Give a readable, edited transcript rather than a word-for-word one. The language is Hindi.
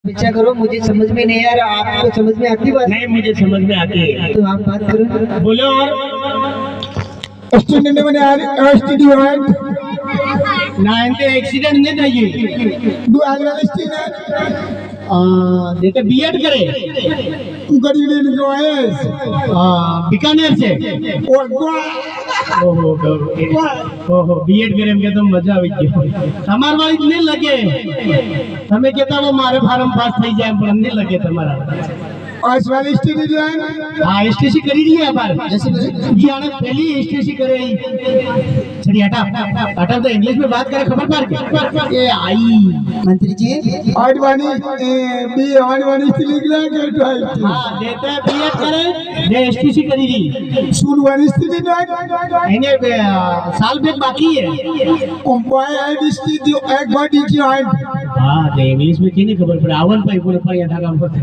पीछा करो, मुझे समझ में नहीं आ रहा। आपको समझ में आती बात? नहीं, मुझे समझ में आती है। तो आप बात करो। बोलो। और स्टूडेंट मैंने स्टूडेंट ना इनके एक्सीडेंट नहीं चाहिए। दो एनुअल स्टूडेंट देते बीएड करे गरीब गोएस बीकानेर से। और ओहो बीएड करे के तो मजा આવી ગયો। તમાર વાળી નહીં લગે, તમે કેતા वो मारे फार्म पास થઈ જાય પણ નહીં લગે તમારા। आज वाले स्टूडेंट हाँ एसटीसी करी रही है पर जैसे ये आने पहली एसटीसी करे। चलिए हटा हटा तो इंग्लिश में बात करे खबर पार के ये आई मंत्री जी आज वाली बी आज वाली स्टूडेंट के ट्राई हाँ देते हैं बीएड करे ये एसटीसी करी रही स्कूल वाली स्टूडेंट इन्हें साल भर बाकी है। कंपाइल्ड स्टूडेंट एक बॉडी जॉइंट हाँ इंग्लिश में क्यों नहीं खबर पड़े आवन पे पूरे पर यहाँ काम करते।